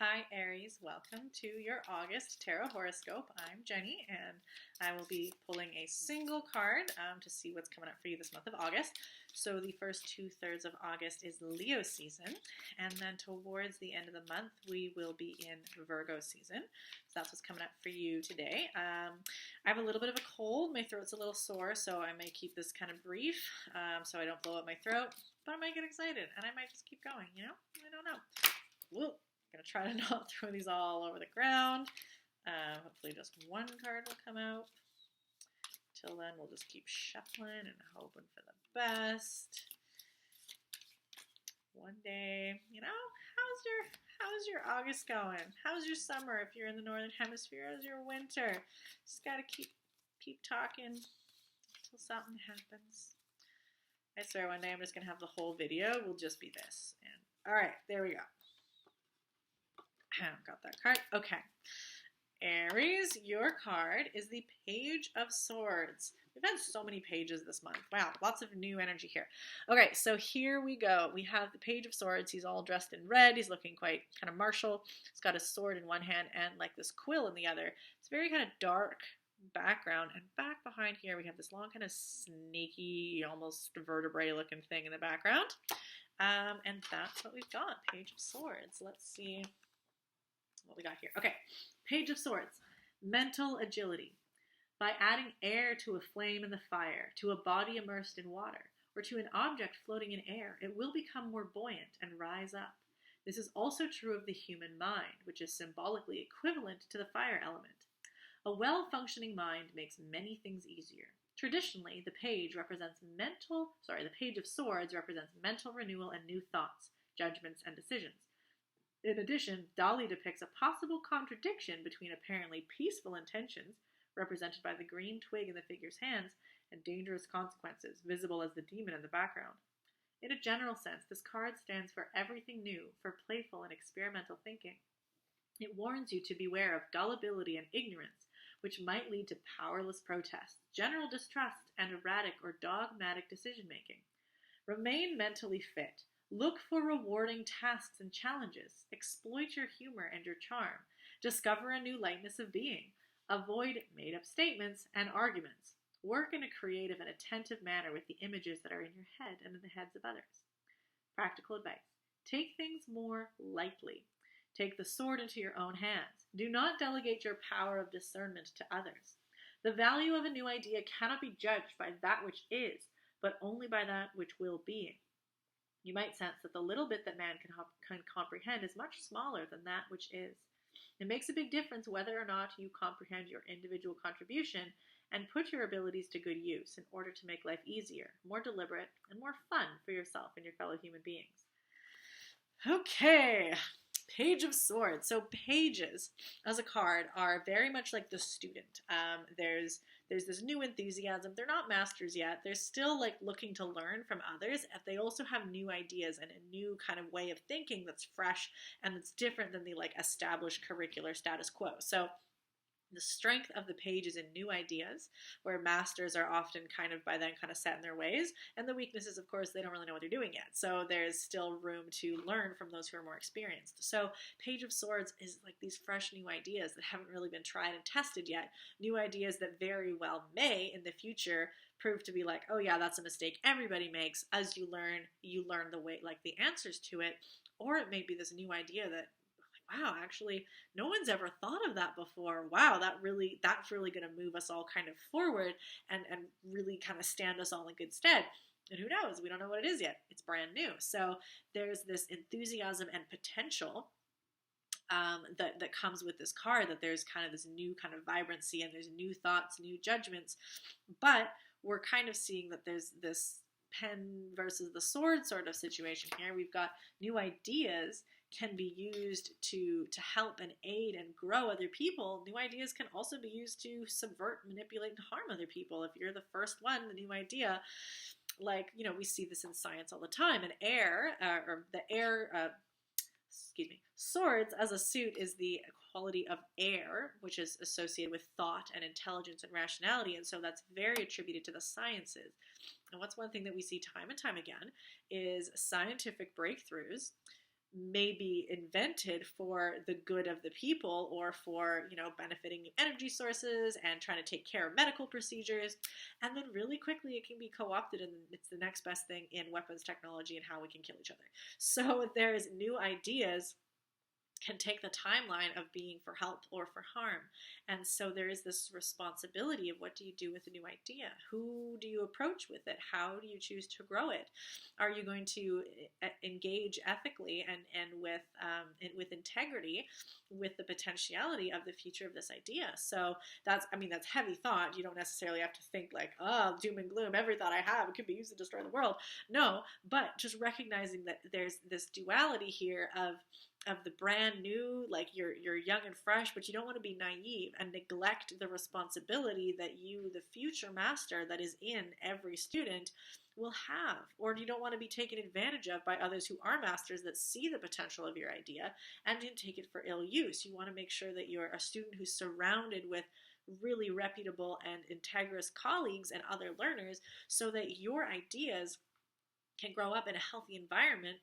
Hi Aries, welcome to your August Tarot Horoscope. I'm Jenny and I will be pulling a single card to see what's coming up for you this month of August. So the first 2/3 of August is Leo season, and then towards the end of the month we will be in Virgo season. So that's what's coming up for you today. I have a little bit of a cold, my throat's a little sore, so I may keep this kind of brief so I don't blow up my throat, but I might get excited and I might just keep going, I don't know. Whoa. I'm going to try to not throw these all over the ground. Hopefully just one card will come out. Till then, we'll just keep shuffling and hoping for the best. One day, how's your August going? How's your summer if you're in the Northern Hemisphere? How's your winter? Just got to keep talking until something happens. I swear one day I'm just going to have the whole video will just be this. And all right, there we go. Got that card. Okay. Aries, your card is the Page of Swords. We've had so many pages this month. Wow, lots of new energy here. Okay, so here we go. We have the Page of Swords. He's all dressed in red. He's looking quite kind of martial. He's got a sword in one hand and like this quill in the other. It's very kind of dark background. And back behind here, we have this long kind of snaky, almost vertebrae looking thing in the background. And that's what we've got. Page of Swords. Let's see what we got here. Okay, Page of Swords. Mental agility. By adding air to a flame in the fire, to a body immersed in water, or to an object floating in air, it will become more buoyant and rise up. This is also true of the human mind, which is symbolically equivalent to the fire element. A well-functioning mind makes many things easier. Traditionally, the Page of Swords represents mental renewal and new thoughts, judgments, and decisions. In addition, Dali depicts a possible contradiction between apparently peaceful intentions, represented by the green twig in the figure's hands, and dangerous consequences, visible as the demon in the background. In a general sense, this card stands for everything new, for playful and experimental thinking. It warns you to beware of gullibility and ignorance, which might lead to powerless protests, general distrust, and erratic or dogmatic decision-making. Remain mentally fit. Look for rewarding tasks and challenges. Exploit your humor and your charm. Discover a new lightness of being. Avoid made-up statements and arguments. Work in a creative and attentive manner with the images that are in your head and in the heads of others. Practical advice. Take things more lightly. Take the sword into your own hands. Do not delegate your power of discernment to others. The value of a new idea cannot be judged by that which is, but only by that which will be. You might sense that the little bit that man can comprehend is much smaller than that which is. It makes a big difference whether or not you comprehend your individual contribution and put your abilities to good use in order to make life easier, more deliberate, and more fun for yourself and your fellow human beings. Okay, Page of Swords. So pages as a card are very much like the student. There's this new enthusiasm. They're not masters yet. They're still like looking to learn from others. And they also have new ideas and a new kind of way of thinking that's fresh and that's different than the like established curricular status quo. So the strength of the page is in new ideas, where masters are often kind of by then kind of set in their ways. And the weakness is, of course, they don't really know what they're doing yet. So there's still room to learn from those who are more experienced. So Page of Swords is like these fresh new ideas that haven't really been tried and tested yet. New ideas that very well may in the future prove to be like, oh yeah, that's a mistake everybody makes. As you learn the way, like the answers to it. Or it may be this new idea that, wow, actually, no one's ever thought of that before. Wow, that's really going to move us all kind of forward and really kind of stand us all in good stead. And who knows? We don't know what it is yet. It's brand new. So there's this enthusiasm and potential that comes with this card, that there's kind of this new kind of vibrancy and there's new thoughts, new judgments. But we're kind of seeing that there's this pen versus the sword sort of situation here. We've got new ideas can be used to help and aid and grow other people. New ideas can also be used to subvert, manipulate, and harm other people. If you're the first one, the new idea, like, we see this in science all the time. Swords as a suit is the quality of air, which is associated with thought and intelligence and rationality, and so that's very attributed to the sciences. And what's one thing that we see time and time again is scientific breakthroughs may be invented for the good of the people or for, benefiting new energy sources and trying to take care of medical procedures. And then really quickly it can be co-opted and it's the next best thing in weapons technology and how we can kill each other. So there's new ideas can take the timeline of being for help or for harm. And so there is this responsibility of what do you do with a new idea? Who do you approach with it? How do you choose to grow it? Are you going to engage ethically and with integrity with the potentiality of the future of this idea? So that's heavy thought. You don't necessarily have to think like, oh, doom and gloom, every thought I have could be used to destroy the world. No, but just recognizing that there's this duality here of the brand new, like you're young and fresh, but you don't want to be naive and neglect the responsibility that you, the future master that is in every student, will have. Or you don't want to be taken advantage of by others who are masters that see the potential of your idea and didn't take it for ill use. You want to make sure that you're a student who's surrounded with really reputable and integrous colleagues and other learners so that your ideas can grow up in a healthy environment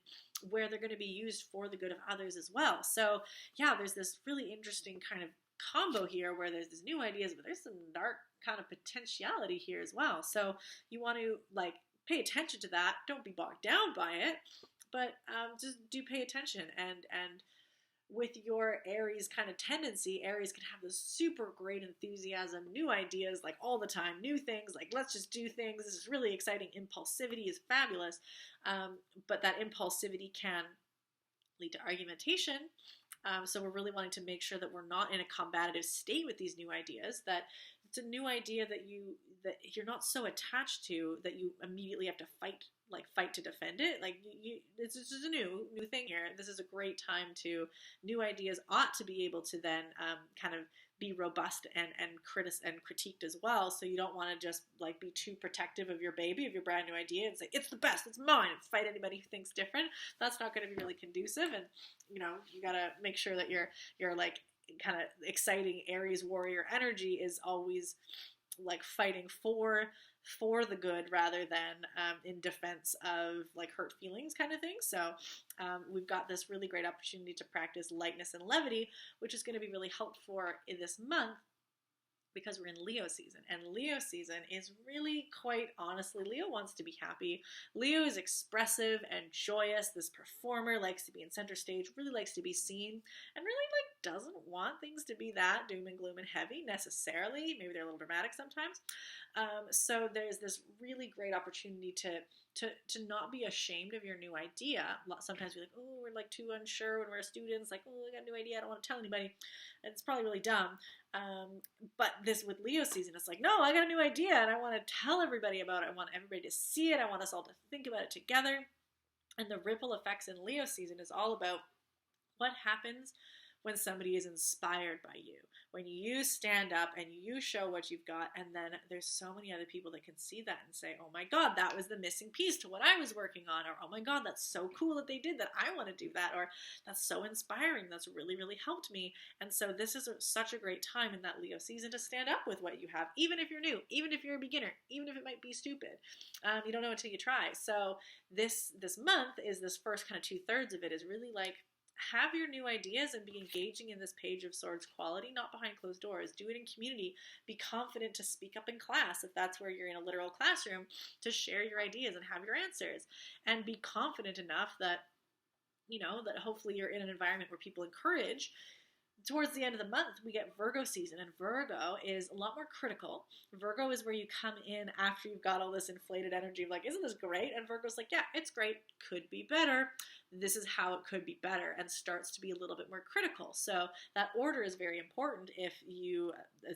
where they're going to be used for the good of others as well. So yeah, there's this really interesting kind of combo here where there's these new ideas, but there's some dark kind of potentiality here as well. So you want to like pay attention to that. Don't be bogged down by it, but just do pay attention. And with your Aries kind of tendency, Aries can have this super great enthusiasm, new ideas like all the time, new things like let's just do things. This is really exciting. Impulsivity is fabulous. But that impulsivity can lead to argumentation. So we're really wanting to make sure that we're not in a combative state with these new ideas, that it's a new idea that you're not so attached to that you immediately have to fight to defend it. Like this is a new thing here. This is a great time to, new ideas ought to be able to then kind of be robust and critiqued as well. So you don't want to just like be too protective of your baby, of your brand new idea and say, it's the best, it's mine, and fight anybody who thinks different. That's not going to be really conducive. And you got to make sure that your like kind of exciting Aries warrior energy is always like fighting for the good rather than in defense of like hurt feelings kind of thing. So we've got this really great opportunity to practice lightness and levity, which is going to be really helpful in this month because we're in Leo season, and Leo season is really, quite honestly, Leo wants to be happy. Leo is expressive and joyous. This performer likes to be in center stage, really likes to be seen, and really like doesn't want things to be that doom and gloom and heavy necessarily. Maybe they're a little dramatic sometimes. So there's this really great opportunity to not be ashamed of your new idea. Sometimes we're like, oh, we're like too unsure when we're students, like, oh, I got a new idea, I don't want to tell anybody. And it's probably really dumb. But this with Leo season, it's like, no, I got a new idea and I want to tell everybody about it. I want everybody to see it. I want us all to think about it together. And the ripple effects in Leo season is all about what happens when somebody is inspired by you, when you stand up and you show what you've got, and then there's so many other people that can see that and say, oh my God, that was the missing piece to what I was working on, or oh my God, that's so cool that they did that, I want to do that, or that's so inspiring, that's really, really helped me. And so this is such a great time in that Leo season to stand up with what you have, even if you're new, even if you're a beginner, even if it might be stupid. You don't know until you try. So this month is this first kind of 2/3 of it is really like, have your new ideas and be engaging in this Page of Swords quality, not behind closed doors. Do it in community. Be confident to speak up in class if that's where you're in a literal classroom, to share your ideas and have your answers. And be confident enough that, that hopefully you're in an environment where people encourage. Towards the end of the month, we get Virgo season, and Virgo is a lot more critical. Virgo is where you come in after you've got all this inflated energy of like, isn't this great? And Virgo's like, yeah, it's great. Could be better. This is how it could be better, and starts to be a little bit more critical. So that order is very important. If you,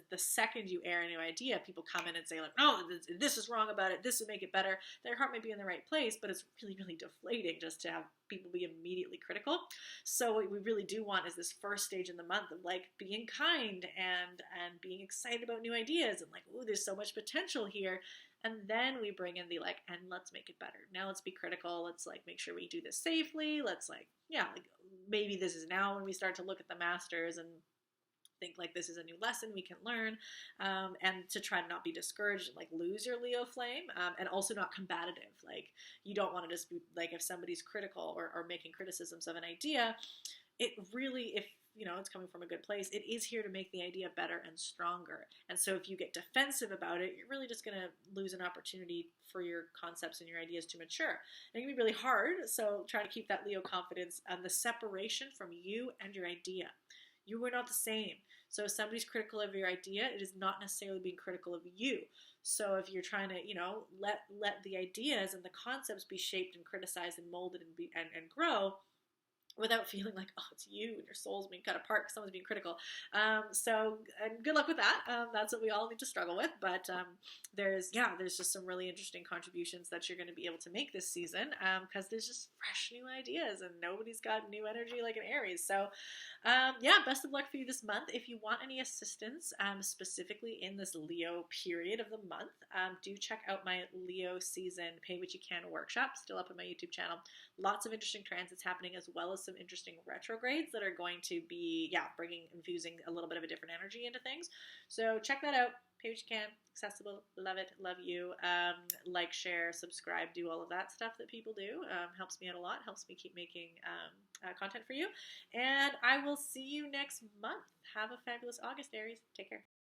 the second you air a new idea, people come in and say like, no, this is wrong about it. This would make it better. Their heart might be in the right place, but it's really, really deflating just to have people be immediately critical. So what we really do want is this first stage in the month of like being kind and being excited about new ideas and like, oh, there's so much potential here. And then we bring in the like, and let's make it better. Now let's be critical. Let's like make sure we do this safely. Let's like, yeah, like maybe this is now when we start to look at the masters and think like this is a new lesson we can learn, and to try to not be discouraged and like lose your Leo flame, and also not combative. Like you don't want to just be like, if somebody's critical or making criticisms of an idea, it really, if it's coming from a good place, it is here to make the idea better and stronger. And so if you get defensive about it, you're really just going to lose an opportunity for your concepts and your ideas to mature. And it can be really hard, so try to keep that Leo confidence and the separation from you and your idea. You are not the same. So if somebody's critical of your idea, it is not necessarily being critical of you. So if you're trying to, let the ideas and the concepts be shaped and criticized and molded and grow, without feeling like, oh, it's you and your soul's being cut apart because someone's being critical. And good luck with that. That's what we all need to struggle with. But there's just some really interesting contributions that you're going to be able to make this season, because there's just fresh new ideas and nobody's got new energy like an Aries. So best of luck for you this month. If you want any assistance, specifically in this Leo period of the month, do check out my Leo season Pay What You Can workshop, still up on my YouTube channel. Lots of interesting transits happening, as well as some interesting retrogrades that are going to be, infusing a little bit of a different energy into things. So check that out. Pay what you can. Accessible. Love it. Love you. Like, share, subscribe, do all of that stuff that people do. Helps me out a lot. Helps me keep making content for you. And I will see you next month. Have a fabulous August, Aries. Take care.